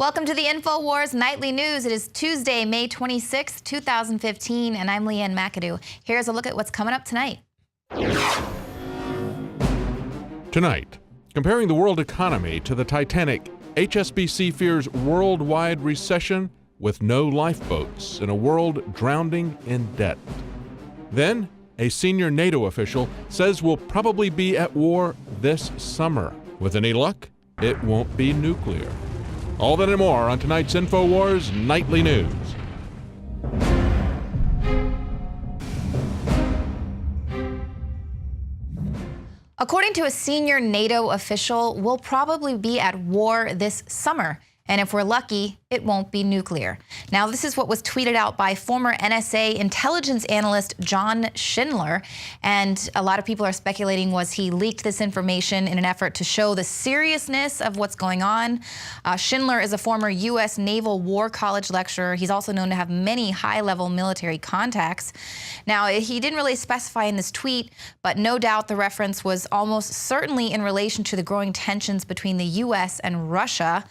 Welcome to the InfoWars Nightly News. It is Tuesday, May 26, 2015, and I'm Leanne McAdoo. Here's a look at what's coming up tonight. Tonight, comparing the world economy to the Titanic, HSBC fears worldwide recession with no lifeboats in a world drowning in debt. Then, a senior NATO official says we'll probably be at war this summer. With any luck, it won't be nuclear. All that and more on tonight's InfoWars Nightly News. According to a senior NATO official, we'll probably be at war this summer. And if we're lucky, it won't be nuclear. Now, this is what was tweeted out by former NSA intelligence analyst John Schindler. And a lot of people are speculating, was he leaked this information in an effort to show the seriousness of what's going on? Schindler is a former U.S. Naval War College lecturer. He's also known to have many high-level military contacts. Now, he didn't really specify in this tweet, but no doubt the reference was almost certainly in relation to the growing tensions between the U.S. and Russia.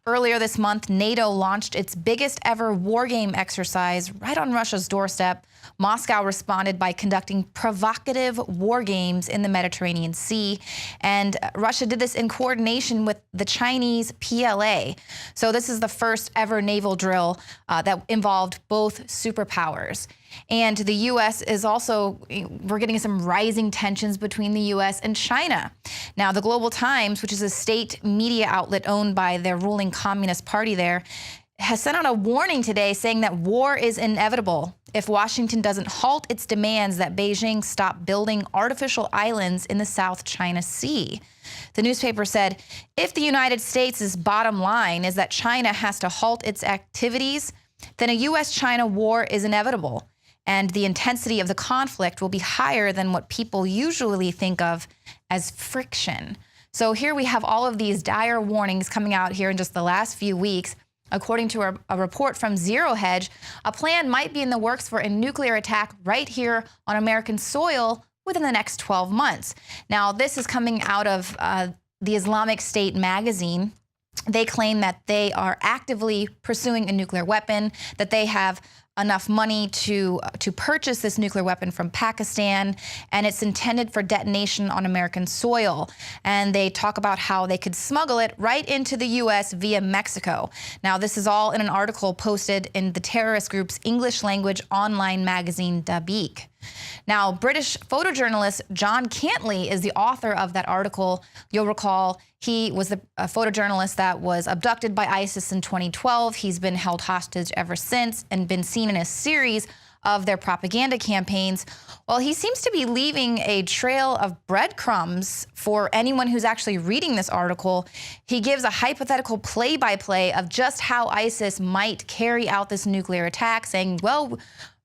Earlier this month, NATO launched its biggest ever war game exercise right on Russia's doorstep. Moscow responded by conducting provocative war games in the Mediterranean Sea. And Russia did this in coordination with the Chinese PLA. So this is the first ever naval drill that involved both superpowers. And the U.S. is also, we're getting some rising tensions between the U.S. and China. Now, the Global Times, which is a state media outlet owned by their ruling Communist Party there, has sent out a warning today saying that war is inevitable if Washington doesn't halt its demands that Beijing stop building artificial islands in the South China Sea. The newspaper said, if the United States' bottom line is that China has to halt its activities, then a U.S.-China war is inevitable, and the intensity of the conflict will be higher than what people usually think of as friction. So here we have all of these dire warnings coming out here in just the last few weeks. According to a report from Zero Hedge, a plan might be in the works for a nuclear attack right here on American soil within the next 12 months. Now, this is coming out of the Islamic State magazine. They claim that they are actively pursuing a nuclear weapon, that they have enough money to purchase this nuclear weapon from Pakistan, and it's intended for detonation on American soil. And they talk about how they could smuggle it right into the U.S. via Mexico. Now, this is all in an article posted in the terrorist group's English language online magazine, Dabiq. Now, British photojournalist John Schindler is the author of that article. You'll recall he was a photojournalist that was abducted by ISIS in 2012. He's been held hostage ever since and been seen in a series of their propaganda campaigns. Well, he seems to be leaving a trail of breadcrumbs for anyone who's actually reading this article. He gives a hypothetical play-by-play of just how ISIS might carry out this nuclear attack, saying, well,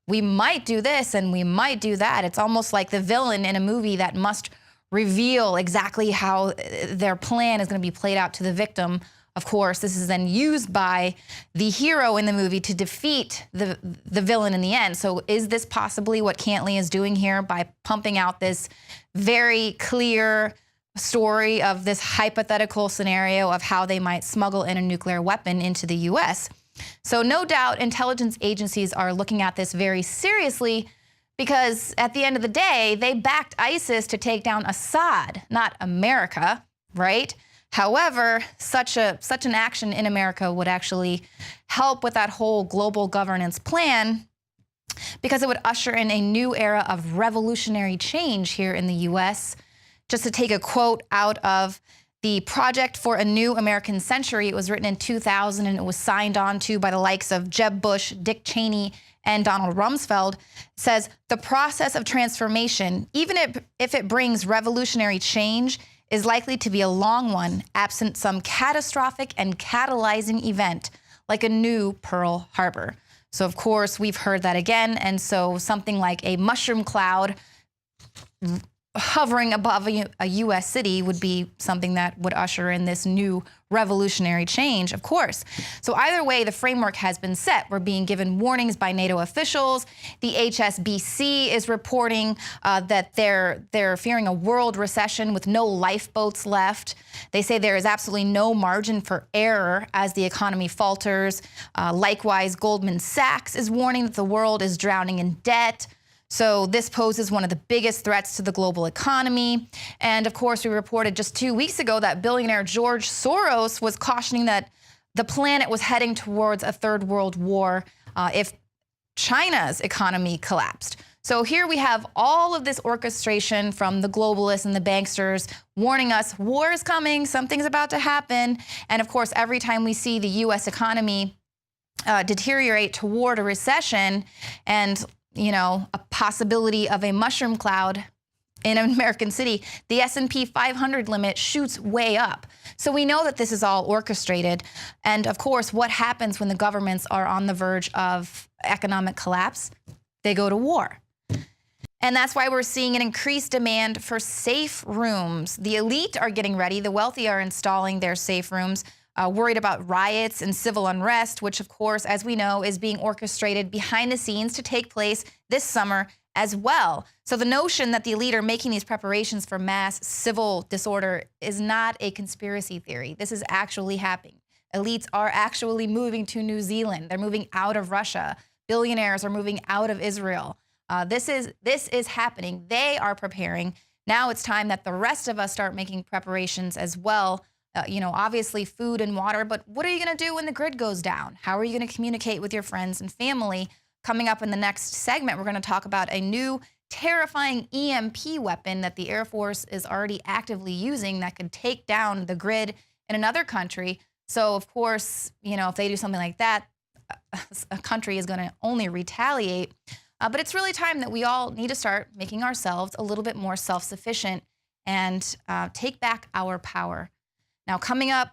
we might do this and we might do that. It's almost like the villain in a movie that must reveal exactly how their plan is going to be played out to the victim. Of course, this is then used by the hero in the movie to defeat the villain in the end. So is this possibly what Schindler is doing here by pumping out this very clear story of this hypothetical scenario of how they might smuggle in a nuclear weapon into the U.S.? So no doubt intelligence agencies are looking at this very seriously because at the end of the day, they backed ISIS to take down Assad, not America, right? However, such an action in America would actually help with that whole global governance plan because it would usher in a new era of revolutionary change here in the U.S. Just to take a quote out of the Project for a New American Century, it was written in 2000 and it was signed on to by the likes of Jeb Bush, Dick Cheney, and Donald Rumsfeld. It says, the process of transformation, even if it brings revolutionary change, is likely to be a long one, absent some catastrophic and catalyzing event, like a new Pearl Harbor. So, of course, we've heard that again, and so something like a mushroom cloud hovering above a U.S. city would be something that would usher in this new revolutionary change, of course. So either way, the framework has been set. We're being given warnings by NATO officials. The HSBC is reporting that they're fearing a world recession with no lifeboats left. They say there is absolutely no margin for error as the economy falters. Likewise, Goldman Sachs is warning that the world is drowning in debt. So this poses one of the biggest threats to the global economy. And of course, we reported just 2 weeks ago that billionaire George Soros was cautioning that the planet was heading towards a third world war if China's economy collapsed. So here we have all of this orchestration from the globalists and the banksters warning us war is coming, something's about to happen. And of course, every time we see the U.S. economy deteriorate toward a recession and a possibility of a mushroom cloud in an American city, the S&P 500 limit shoots way up. So we know that this is all orchestrated. And of course, what happens when the governments are on the verge of economic collapse? They go to war. And that's why we're seeing an increased demand for safe rooms. The elite are getting ready. The wealthy are installing their safe rooms, worried about riots and civil unrest, which, of course, as we know, is being orchestrated behind the scenes to take place this summer as well. So the notion that the elite are making these preparations for mass civil disorder is not a conspiracy theory. This is actually happening. Elites are actually moving to New Zealand. They're moving out of Russia. Billionaires are moving out of Israel. This is happening. They are preparing. Now it's time that the rest of us start making preparations as well. Obviously food and water, but what are you going to do when the grid goes down? How are you going to communicate with your friends and family? Coming up in the next segment, we're going to talk about a new terrifying EMP weapon that the Air Force is already actively using that could take down the grid in another country. So, of course, if they do something like that, a country is going to only retaliate. But it's really time that we all need to start making ourselves a little bit more self-sufficient and take back our power. Now, coming up,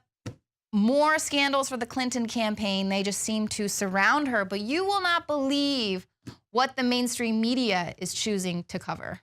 more scandals for the Clinton campaign. They just seem to surround her, but you will not believe what the mainstream media is choosing to cover.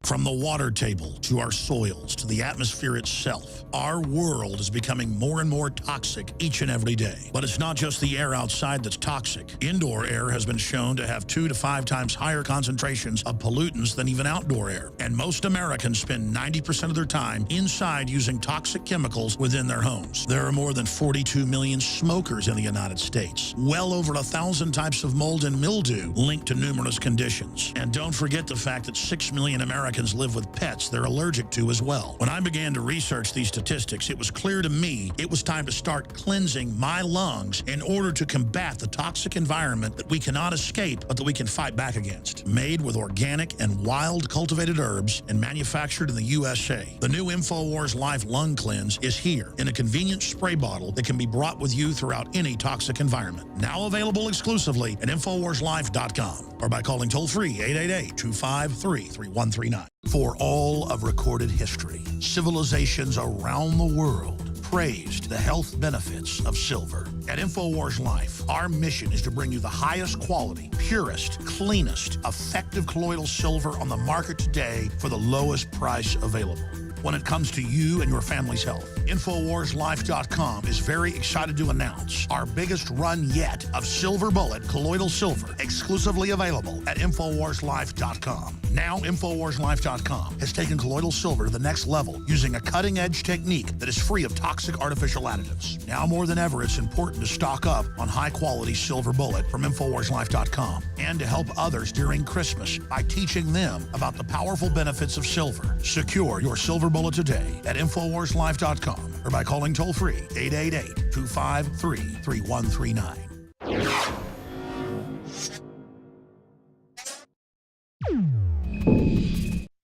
From the water table to our soils to the atmosphere itself, our world is becoming more and more toxic each and every day. But it's not just the air outside that's toxic. Indoor air has been shown to have 2 to 5 times higher concentrations of pollutants than even outdoor air. And most Americans spend 90% of their time inside using toxic chemicals within their homes. There are more than 42 million smokers in the United States. Well over 1,000 types of mold and mildew linked to numerous conditions. And don't forget the fact that 6 million Americans live with pets they're allergic to as well. When I began to research these statistics, it was clear to me it was time to start cleansing my lungs in order to combat the toxic environment that we cannot escape, but that we can fight back against. Made with organic and wild cultivated herbs and manufactured in the USA, the new InfoWars Life Lung Cleanse is here in a convenient spray bottle that can be brought with you throughout any toxic environment. Now available exclusively at InfoWarsLife.com or by calling toll-free 888-253-3139. For all of recorded history, civilizations around the world praised the health benefits of silver. At InfoWars Life, our mission is to bring you the highest quality, purest, cleanest, effective colloidal silver on the market today for the lowest price available. When it comes to you and your family's health, InfoWarsLife.com is very excited to announce our biggest run yet of Silver Bullet colloidal silver, exclusively available at InfoWarsLife.com. Now, InfoWarsLife.com has taken colloidal silver to the next level using a cutting-edge technique that is free of toxic artificial additives. Now more than ever, it's important to stock up on high-quality Silver Bullet from InfoWarsLife.com and to help others during Christmas by teaching them about the powerful benefits of silver. Secure your Silver Bullet today at InfoWarsLife.com or by calling toll-free 888-253-3139.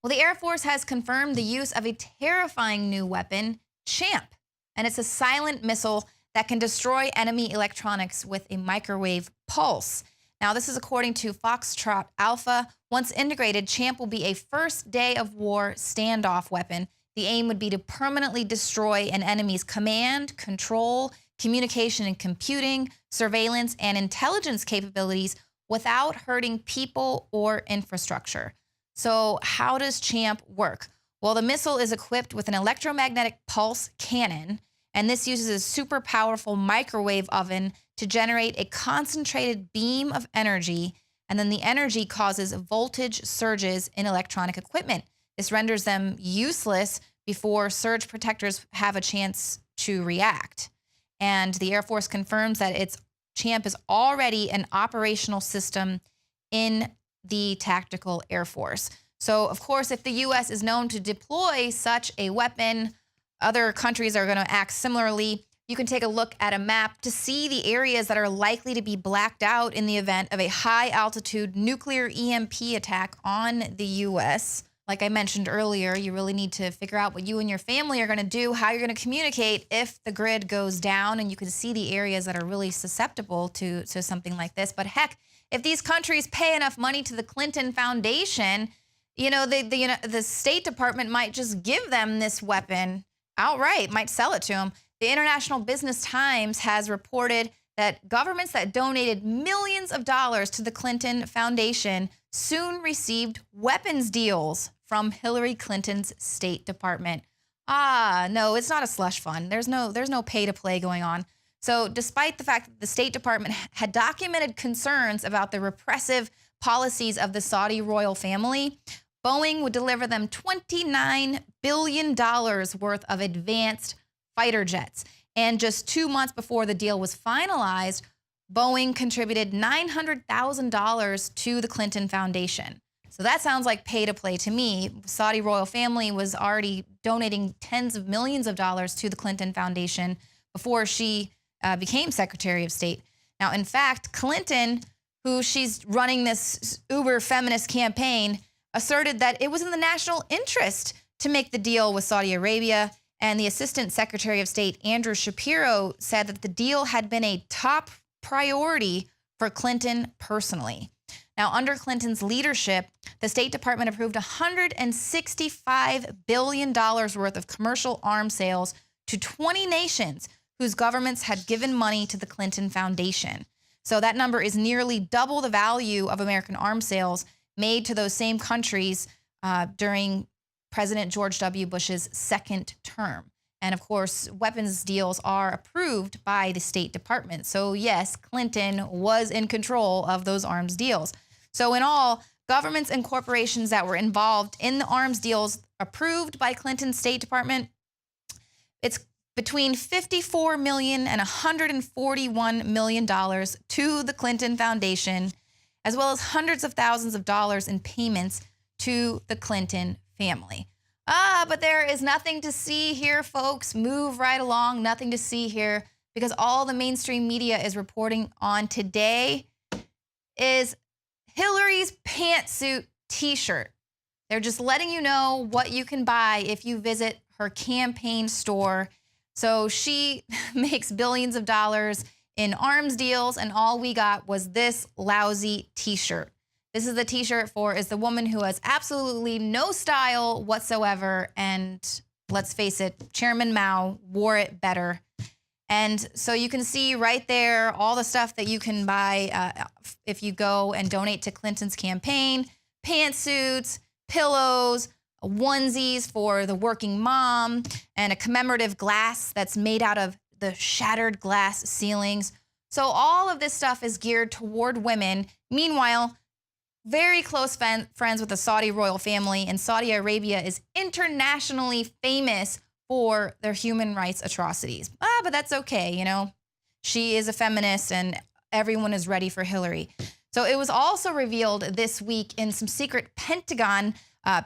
Well, the Air Force has confirmed the use of a terrifying new weapon, CHAMP, and it's a silent missile that can destroy enemy electronics with a microwave pulse. Now, this is according to Foxtrot Alpha. Once integrated, CHAMP will be a first day of war standoff weapon. The aim would be to permanently destroy an enemy's command, control, communication and computing, surveillance, and intelligence capabilities without hurting people or infrastructure. So how does CHAMP work? Well, the missile is equipped with an electromagnetic pulse cannon, and this uses a super powerful microwave oven to generate a concentrated beam of energy, and then the energy causes voltage surges in electronic equipment. This renders them useless before surge protectors have a chance to react. And the Air Force confirms that its CHAMP is already an operational system in the Tactical Air Force. So, of course, if the U.S. is known to deploy such a weapon, other countries are going to act similarly. You can take a look at a map to see the areas that are likely to be blacked out in the event of a high-altitude nuclear EMP attack on the U.S. Like I mentioned earlier, you really need to figure out what you and your family are going to do, how you're going to communicate if the grid goes down, and you can see the areas that are really susceptible to something like this. But heck, if these countries pay enough money to the Clinton Foundation, the State Department might just give them this weapon outright, might sell it to them. The International Business Times has reported that governments that donated millions of dollars to the Clinton Foundation soon received weapons deals from Hillary Clinton's State Department. No, it's not a slush fund. There's no pay to play going on. So despite the fact that the State Department had documented concerns about the repressive policies of the Saudi royal family, Boeing would deliver them $29 billion worth of advanced fighter jets. And just 2 months before the deal was finalized, Boeing contributed $900,000 to the Clinton Foundation. So that sounds like pay to play to me. Saudi royal family was already donating tens of millions of dollars to the Clinton Foundation before she became Secretary of State. Now, in fact, Clinton, who she's running this uber feminist campaign, asserted that it was in the national interest to make the deal with Saudi Arabia. And the Assistant Secretary of State, Andrew Shapiro, said that the deal had been a top priority for Clinton personally. Now, under Clinton's leadership, the State Department approved $165 billion worth of commercial arms sales to 20 nations whose governments had given money to the Clinton Foundation. So that number is nearly double the value of American arms sales made to those same countries during President George W. Bush's second term. And of course, weapons deals are approved by the State Department. So yes, Clinton was in control of those arms deals. So in all, governments and corporations that were involved in the arms deals approved by Clinton's State Department, it's between $54 million and $141 million to the Clinton Foundation, as well as hundreds of thousands of dollars in payments to the Clinton family. But there is nothing to see here, folks. Move right along. Nothing to see here, because all the mainstream media is reporting on today is Hillary's pantsuit t-shirt. They're just letting you know what you can buy if you visit her campaign store. So she makes billions of dollars in arms deals, and all we got was this lousy t-shirt. This is the t-shirt is the woman who has absolutely no style whatsoever. And let's face it, Chairman Mao wore it better. And so you can see right there all the stuff that you can buy if you go and donate to Clinton's campaign: pantsuits, pillows, onesies for the working mom, and a commemorative glass that's made out of the shattered glass ceilings. So all of this stuff is geared toward women. Meanwhile, very close friends with the Saudi royal family, and Saudi Arabia is internationally famous for their human rights atrocities. But that's okay, you know. She is a feminist, and everyone is ready for Hillary. So it was also revealed this week in some secret Pentagon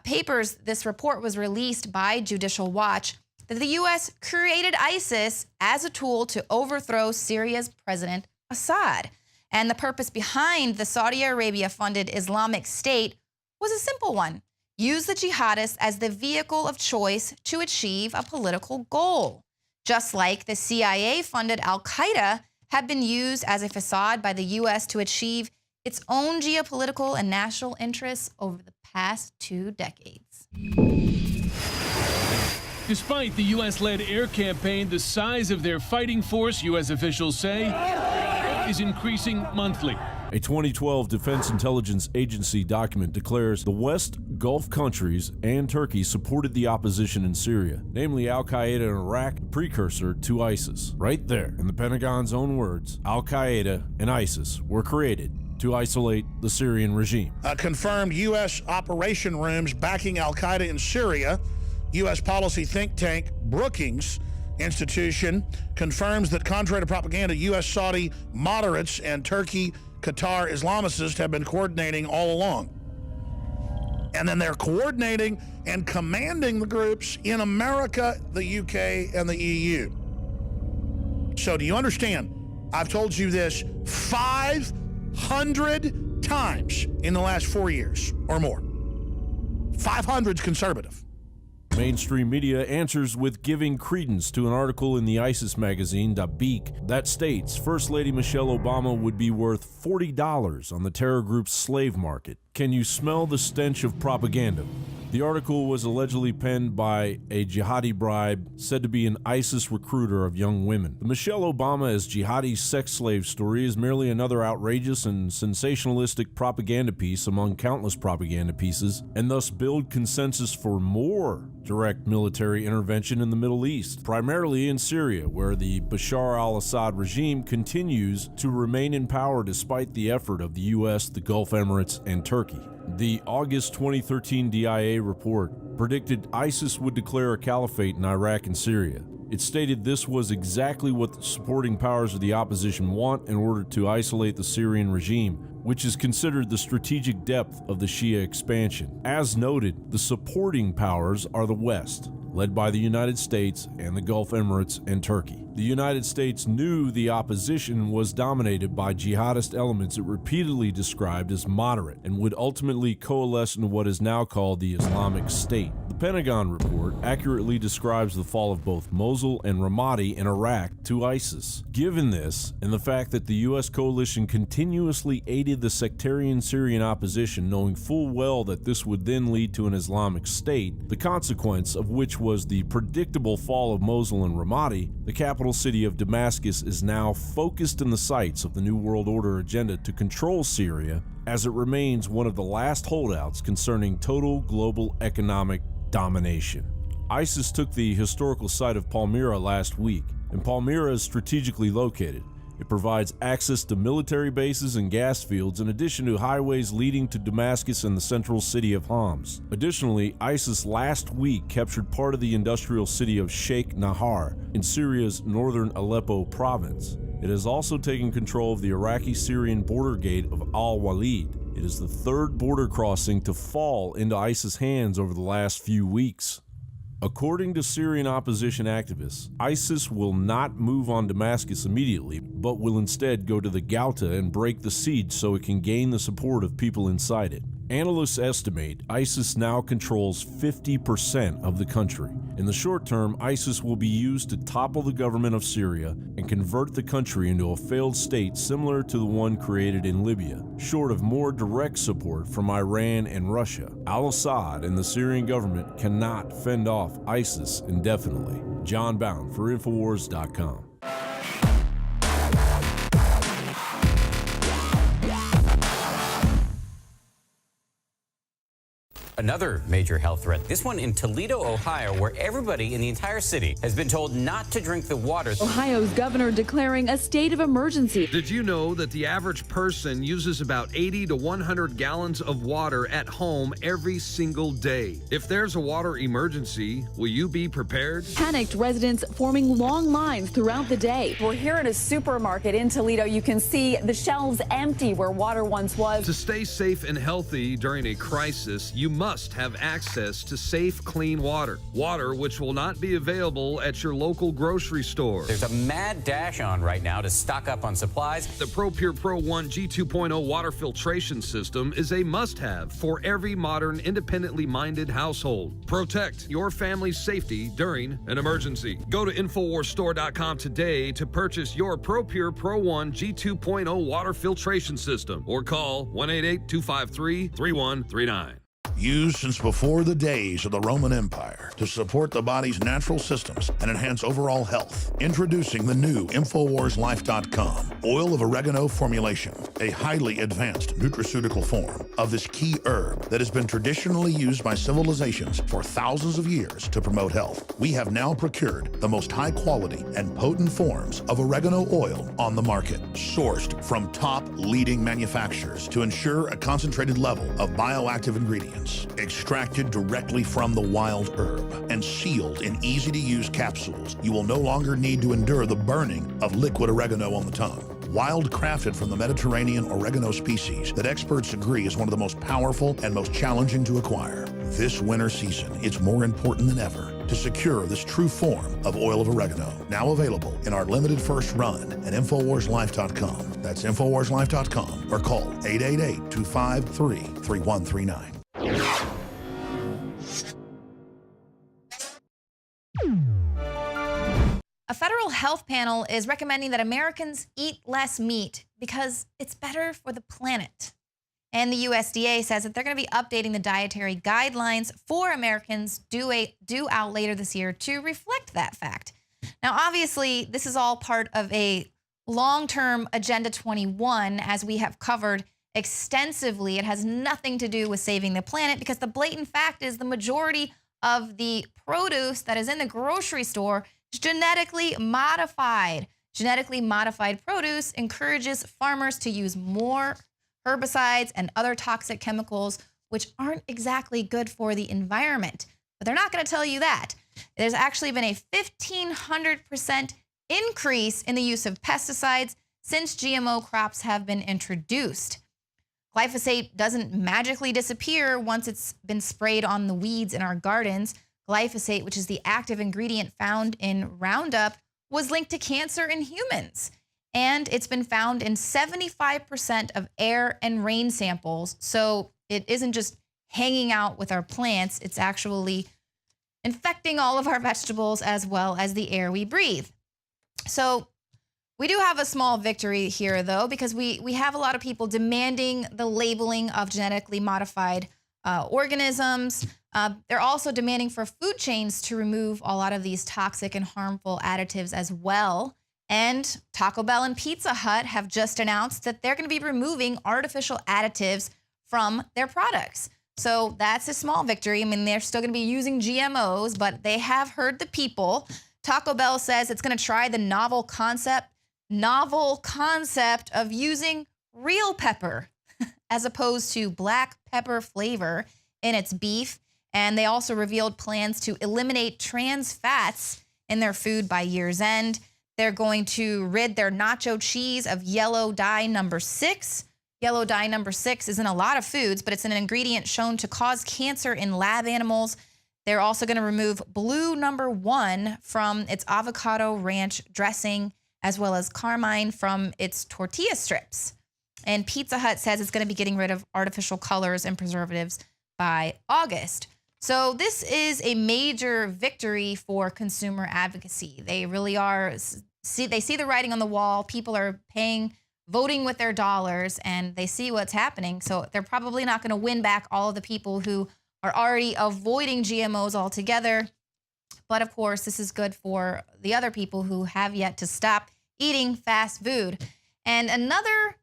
papers. This report was released by Judicial Watch that the U.S. created ISIS as a tool to overthrow Syria's President Assad. And the purpose behind the Saudi Arabia-funded Islamic State was a simple one: use the jihadists as the vehicle of choice to achieve a political goal. Just like the CIA-funded Al-Qaeda had been used as a facade by the U.S. to achieve its own geopolitical and national interests over the past 2 decades. Despite the U.S.-led air campaign, the size of their fighting force, U.S. officials say, is increasing monthly. A 2012 Defense Intelligence Agency document declares the West Gulf countries and Turkey supported the opposition in Syria, namely Al-Qaeda in Iraq, precursor to ISIS. Right there, in the Pentagon's own words, Al-Qaeda and ISIS were created to isolate the Syrian regime. Confirmed U.S. operation rooms backing Al-Qaeda in Syria. U.S. policy think tank Brookings Institution confirms that, contrary to propaganda, U.S. Saudi moderates and Turkey Qatar Islamicists have been coordinating all along. And then they're coordinating and commanding the groups in America, the UK, and the EU. So do you understand? I've told you this 500 times in the last 4 years or more. 500's conservative. Mainstream media answers with giving credence to an article in the ISIS magazine, Dabiq, that states First Lady Michelle Obama would be worth $40 on the terror group's slave market. Can you smell the stench of propaganda? The article was allegedly penned by a jihadi bribe said to be an ISIS recruiter of young women. The Michelle Obama as jihadi sex slave story is merely another outrageous and sensationalistic propaganda piece among countless propaganda pieces, and thus build consensus for more direct military intervention in the Middle East, primarily in Syria, where the Bashar al-Assad regime continues to remain in power despite the effort of the U.S., the Gulf Emirates, and Turkey. The August 2013 DIA report predicted ISIS would declare a caliphate in Iraq and Syria. It stated this was exactly what the supporting powers of the opposition want in order to isolate the Syrian regime, which is considered the strategic depth of the Shia expansion. As noted, the supporting powers are the West, led by the United States and the Gulf Emirates and Turkey. The United States knew the opposition was dominated by jihadist elements it repeatedly described as moderate and would ultimately coalesce into what is now called the Islamic State. The Pentagon report accurately describes the fall of both Mosul and Ramadi in Iraq to ISIS. Given this, and the fact that the U.S. coalition continuously aided the sectarian Syrian opposition, knowing full well that this would then lead to an Islamic State, the consequence of which was the predictable fall of Mosul and Ramadi, the capital city of Damascus is now focused in the sights of the New World Order agenda to control Syria, as it remains one of the last holdouts concerning total global economic domination. ISIS took the historical site of Palmyra last week, and Palmyra is strategically located. It provides access to military bases and gas fields in addition to highways leading to Damascus and the central city of Homs. Additionally, ISIS last week captured part of the industrial city of Sheikh Nahar in Syria's northern Aleppo province. It has also taken control of the Iraqi-Syrian border gate of Al-Walid. It is the third border crossing to fall into ISIS hands over the last few weeks. According to Syrian opposition activists, ISIS will not move on Damascus immediately, but will instead go to the Ghouta and break the siege so it can gain the support of people inside it. Analysts estimate ISIS now controls 50% of the country. In the short term, ISIS will be used to topple the government of Syria and convert the country into a failed state similar to the one created in Libya, short of more direct support from Iran and Russia. Al-Assad and the Syrian government cannot fend off ISIS indefinitely. John Bound for Infowars.com. Another major health threat, this one in Toledo, Ohio, where everybody in the entire city has been told not to drink the water. Ohio's governor declaring a state of emergency. Did you know that the average person uses about 80 to 100 gallons of water at home every single day? If there's a water emergency, will you be prepared? Panicked residents forming long lines throughout the day. We're here at a supermarket in Toledo. You can see the shelves empty where water once was. To stay safe and healthy during a crisis, you must have access to safe, clean water. Water which will not be available at your local grocery store. There's a mad dash on right now to stock up on supplies. The ProPure Pro 1 G2.0 water filtration system is a must-have for every modern, independently minded household. Protect your family's safety during an emergency. Go to InfoWarsStore.com today to purchase your ProPure Pro 1 G2.0 water filtration system or call 1-888-253-3139. Used since before the days of the Roman Empire, to support the body's natural systems and enhance overall health. Introducing the new InfoWarsLife.com oil of oregano formulation, a highly advanced nutraceutical form of this key herb that has been traditionally used by civilizations for thousands of years to promote health. We have now procured the most high quality and potent forms of oregano oil on the market, sourced from top leading manufacturers to ensure a concentrated level of bioactive ingredients, extracted directly from the wild herb and sealed in easy-to-use capsules. You will no longer need to endure the burning of liquid oregano on the tongue. Wild crafted from the Mediterranean oregano species that experts agree is one of the most powerful and most challenging to acquire. This winter season, it's more important than ever to secure this true form of oil of oregano. Now available in our limited first run at InfoWarsLife.com. That's InfoWarsLife.com or call 888-253-3139. A federal health panel is recommending that Americans eat less meat because it's better for the planet. And the USDA says that they're going to be updating the dietary guidelines for Americans due out later this year to reflect that fact. Now, obviously, this is all part of a long-term Agenda 21, as we have covered extensively. It has nothing to do with saving the planet because the blatant fact is the majority of the produce that is in the grocery store is genetically modified. Genetically modified produce encourages farmers to use more herbicides and other toxic chemicals, which aren't exactly good for the environment. But they're not going to tell you that. There's actually been a 1,500% increase in the use of pesticides since GMO crops have been introduced. Glyphosate doesn't magically disappear once it's been sprayed on the weeds in our gardens. Glyphosate, which is the active ingredient found in Roundup, was linked to cancer in humans. And it's been found in 75% of air and rain samples. So it isn't just hanging out with our plants, it's actually infecting all of our vegetables as well as the air we breathe. So we do have a small victory here, though, because we have a lot of people demanding the labeling of genetically modified organisms. They're also demanding for food chains to remove a lot of these toxic and harmful additives as well. And Taco Bell and Pizza Hut have just announced that they're going to be removing artificial additives from their products. So that's a small victory. I mean, they're still going to be using GMOs, but they have heard the people. Taco Bell says it's going to try the novel concept of using real pepper as opposed to black pepper flavor in its beef. And they also revealed plans to eliminate trans fats in their food by year's end. They're going to rid their nacho cheese of yellow dye number 6. Yellow dye number 6 is in a lot of foods, but it's an ingredient shown to cause cancer in lab animals. They're also going to remove blue number 1 from its avocado ranch dressing, as well as carmine from its tortilla strips. And Pizza Hut says it's going to be getting rid of artificial colors and preservatives by August. So this is a major victory for consumer advocacy. They really are. They see the writing on the wall. People are voting with their dollars, and they see what's happening. So they're probably not going to win back all of the people who are already avoiding GMOs altogether. But of course, this is good for the other people who have yet to stop eating fast food. And another,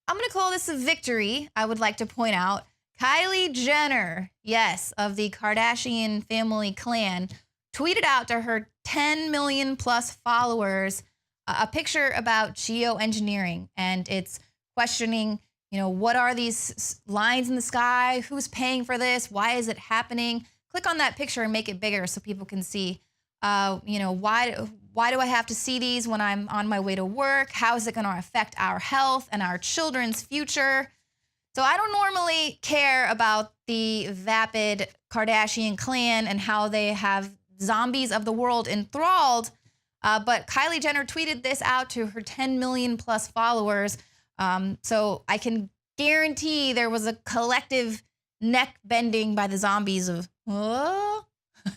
I'm going to call this a victory, I would like to point out. Kylie Jenner, yes, of the Kardashian family clan, tweeted out to her 10 million plus followers a picture about geoengineering. And it's questioning, what are these lines in the sky? Who's paying for this? Why is it happening? Click on that picture and make it bigger so people can see, why do I have to see these when I'm on my way to work? How is it going to affect our health and our children's future? So I don't normally care about the vapid Kardashian clan and how they have zombies of the world enthralled, but Kylie Jenner tweeted this out to her 10 million plus followers. So I can guarantee there was a collective neck bending by the zombies of, oh.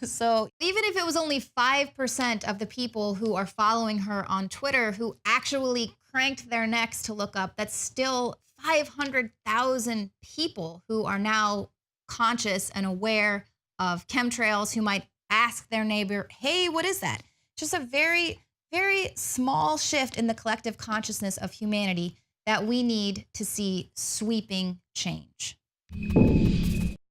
So even if it was only 5% of the people who are following her on Twitter who actually cranked their necks to look up, that's still 500,000 people who are now conscious and aware of chemtrails, who might ask their neighbor, hey, what is that? Just a very, very small shift in the collective consciousness of humanity that we need to see sweeping change.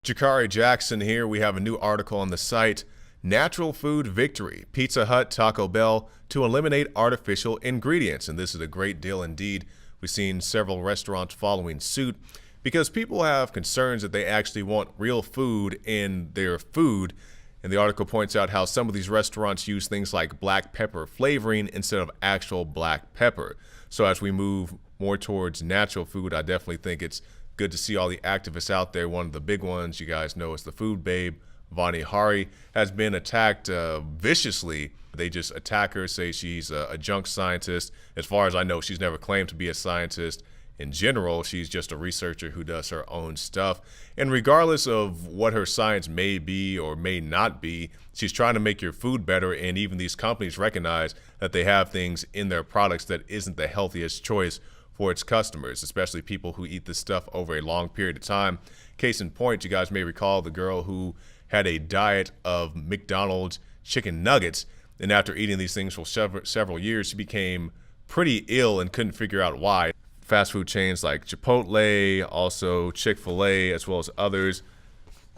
Jakari Jackson here. We have a new article on the site, Natural Food Victory, Pizza Hut, Taco Bell to eliminate artificial ingredients. And this is a great deal indeed. We've seen several restaurants following suit because people have concerns that they actually want real food in their food. And the article points out how some of these restaurants use things like black pepper flavoring instead of actual black pepper. So as we move more towards natural food, I definitely think it's good to see all the activists out there. One of the big ones you guys know is the food babe. Vani Hari has been attacked viciously. They just attack her, say she's a junk scientist. As far as I know, she's never claimed to be a scientist. In general, she's just a researcher who does her own stuff. And regardless of what her science may be or may not be, she's trying to make your food better. And even these companies recognize that they have things in their products that isn't the healthiest choice for its customers, especially people who eat this stuff over a long period of time. Case in point, you guys may recall the girl who had a diet of McDonald's chicken nuggets, and after eating these things for several years, she became pretty ill and couldn't figure out why. Fast food chains like Chipotle, also Chick-fil-A, as well as others.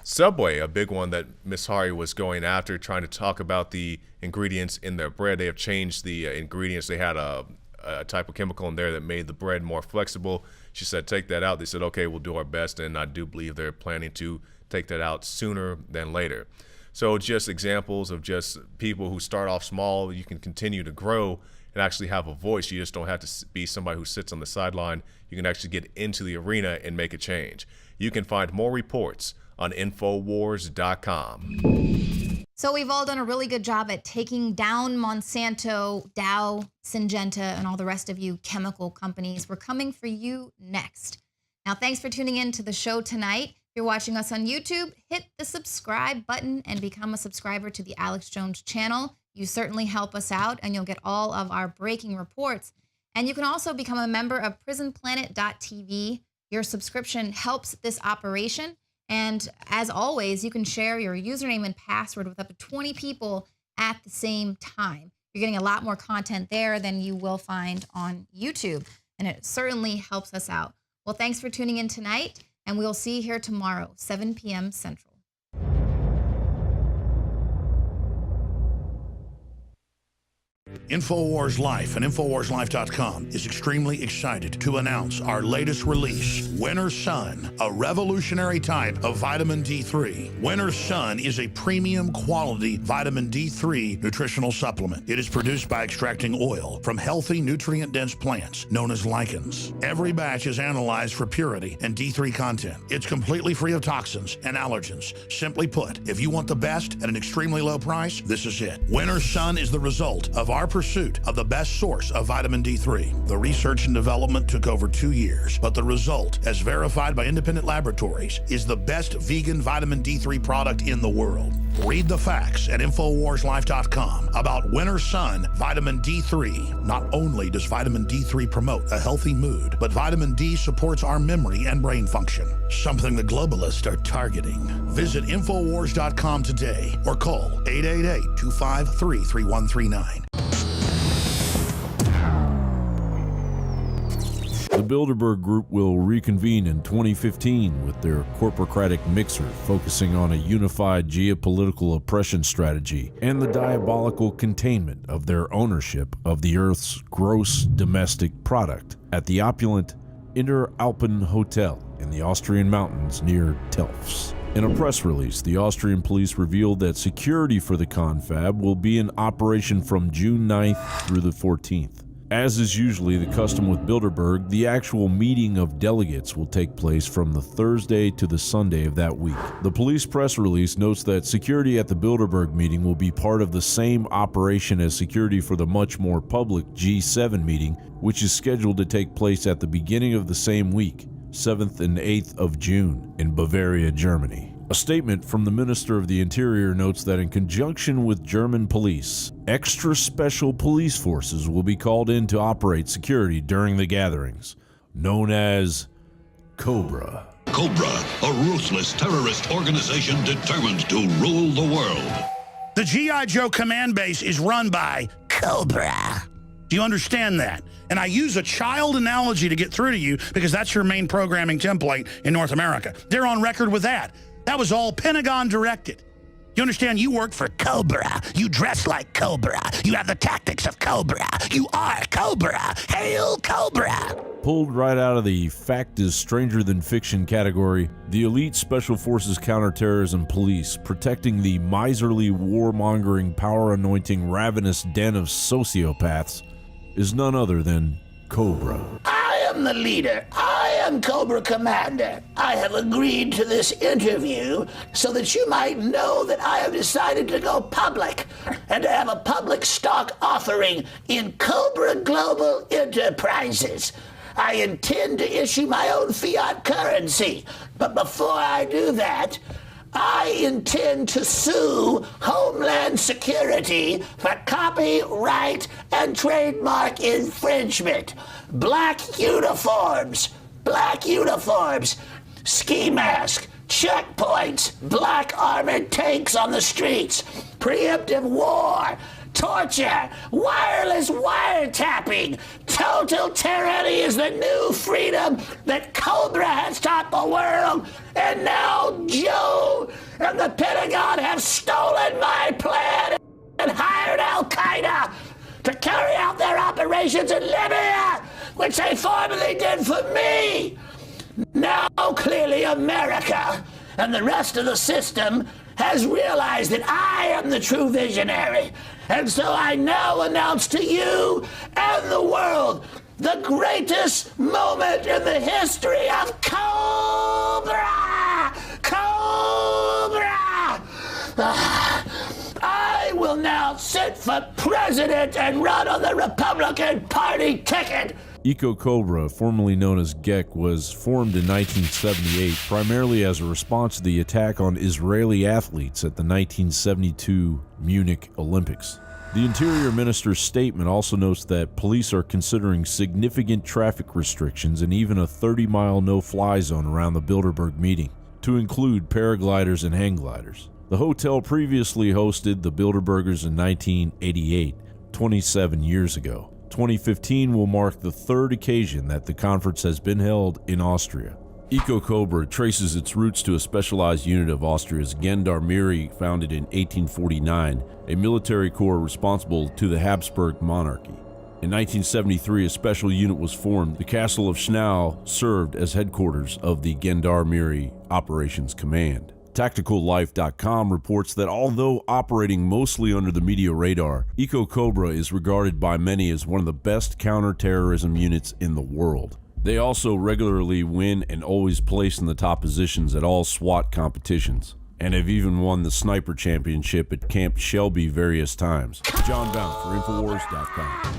Subway, a big one that Ms. Hari was going after, trying to talk about the ingredients in their bread. They have changed the ingredients. They had a type of chemical in there that made the bread more flexible. She said, take that out. They said, okay, we'll do our best. And I do believe they're planning to take that out sooner than later. So just examples of just people who start off small. You can continue to grow and actually have a voice. You just don't have to be somebody who sits on the sideline. You can actually get into the arena and make a change. You can find more reports on NoWorldOrder.com. So we've all done a really good job at taking down Monsanto, Dow, Syngenta, and all the rest of you chemical companies. We're coming for you next. Now, thanks for tuning in to the show tonight. If you're watching us on YouTube, hit the subscribe button and become a subscriber to the Alex Jones channel. You certainly help us out, and you'll get all of our breaking reports. And you can also become a member of prisonplanet.tv. Your subscription helps this operation. And as always, you can share your username and password with up to 20 people at the same time. You're getting a lot more content there than you will find on YouTube, and it certainly helps us out. Well, thanks for tuning in tonight, and we'll see you here tomorrow, 7 p.m. Central. InfoWars Life and InfoWarsLife.com is extremely excited to announce our latest release, Winter Sun, a revolutionary type of vitamin D3. Winter Sun is a premium quality vitamin D3 nutritional supplement. It is produced by extracting oil from healthy, nutrient-dense plants known as lichens. Every batch is analyzed for purity and D3 content. It's completely free of toxins and allergens. Simply put, if you want the best at an extremely low price, this is it. Winter Sun is the result of our pursuit of the best source of vitamin D3. The research and development took over 2 years, but the result, as verified by independent laboratories, is the best vegan vitamin D3 product in the world. Read the facts at InfoWarsLife.com about Winter Sun Vitamin D3. Not only does vitamin D3 promote a healthy mood, but vitamin D supports our memory and brain function, something the globalists are targeting. Visit InfoWars.com today or call 888-253-3139. The Bilderberg Group will reconvene in 2015 with their corporocratic mixer focusing on a unified geopolitical oppression strategy and the diabolical containment of their ownership of the Earth's gross domestic product at the opulent Interalpen Hotel in the Austrian mountains near Telfs. In a press release, the Austrian police revealed that security for the confab will be in operation from June 9th through the 14th. As is usually the custom with Bilderberg, the actual meeting of delegates will take place from the Thursday to the Sunday of that week. The police press release notes that security at the Bilderberg meeting will be part of the same operation as security for the much more public G7 meeting, which is scheduled to take place at the beginning of the same week, 7th and 8th of June, in Bavaria, Germany. A statement from the Minister of the Interior notes that in conjunction with German police, extra special police forces will be called in to operate security during the gatherings, known as Cobra. Cobra, a ruthless terrorist organization determined to rule the world. The G.I. Joe command base is run by Cobra. Do you understand that? And I use a child analogy to get through to you because that's your main programming template in North America. They're on record with that. That was all Pentagon directed. You understand? You work for Cobra. You dress like Cobra. You have the tactics of Cobra. You are Cobra. Hail Cobra. Pulled right out of the fact is stranger than fiction category, the elite Special Forces Counterterrorism Police, protecting the miserly, warmongering, power-anointing, ravenous den of sociopaths, is none other than Cobra. I am the leader. I am Cobra Commander. I have agreed to this interview so that you might know that I have decided to go public and to have a public stock offering in Cobra Global Enterprises. I intend to issue my own fiat currency, but before I do that, I intend to sue Homeland Security for copyright and trademark infringement. Black uniforms, ski mask, checkpoints, black armored tanks on the streets, preemptive war, torture, wireless wiretapping. Total tyranny is the new freedom that Cobra has taught the world. And now Joe and the Pentagon have stolen my plan and hired Al-Qaeda to carry out their operations in Libya, which they formerly did for me. Now clearly America and the rest of the system has realized that I am the true visionary. And so I now announce to you and the world the greatest moment in the history of Cobra! Cobra! I will now sit for president and run on the Republican Party ticket. Eco-Cobra, formerly known as GEC, was formed in 1978 primarily as a response to the attack on Israeli athletes at the 1972 Munich Olympics. The Interior Minister's statement also notes that police are considering significant traffic restrictions and even a 30-mile no-fly zone around the Bilderberg meeting, to include paragliders and hang gliders. The hotel previously hosted the Bilderbergers in 1988, 27 years ago. 2015 will mark the third occasion that the conference has been held in Austria. Eco-Cobra traces its roots to a specialized unit of Austria's Gendarmerie founded in 1849, a military corps responsible to the Habsburg monarchy. In 1973, a special unit was formed. The castle of Schnau served as headquarters of the Gendarmerie Operations Command. TacticalLife.com reports that although operating mostly under the media radar, Eco-Cobra is regarded by many as one of the best counterterrorism units in the world. They also regularly win and always place in the top positions at all SWAT competitions, and have even won the Sniper Championship at Camp Shelby various times. John Bound for Infowars.com.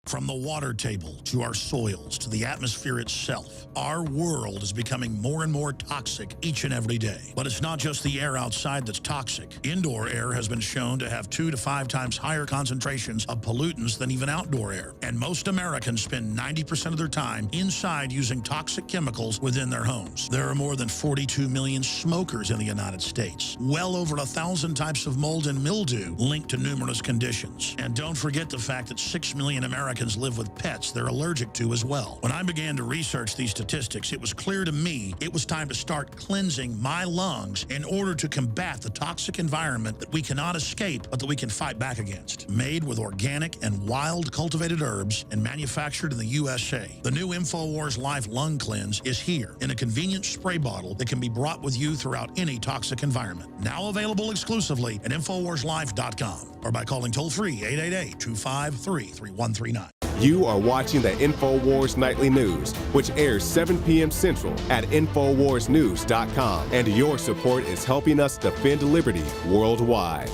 From the water table to our soils to the atmosphere itself, our world is becoming more and more toxic each and every day. But it's not just the air outside that's toxic. Indoor air has been shown to have 2 to 5 times higher concentrations of pollutants than even outdoor air. And most Americans spend 90% of their time inside using toxic chemicals within their homes. There are more than 42 million smokers in the United States. Well over 1,000 types of mold and mildew linked to numerous conditions. And don't forget the fact that 6 million Americans live with pets they're allergic to as well. When I began to research these statistics, it was clear to me it was time to start cleansing my lungs in order to combat the toxic environment that we cannot escape but that we can fight back against. Made with organic and wild cultivated herbs and manufactured in the USA, the new InfoWars Life Lung Cleanse is here in a convenient spray bottle that can be brought with you throughout any toxic environment. Now available exclusively at InfoWarsLife.com or by calling toll-free 888-253-3139. You are watching the InfoWars Nightly News, which airs 7 p.m. Central at InfoWarsNews.com. And your support is helping us defend liberty worldwide.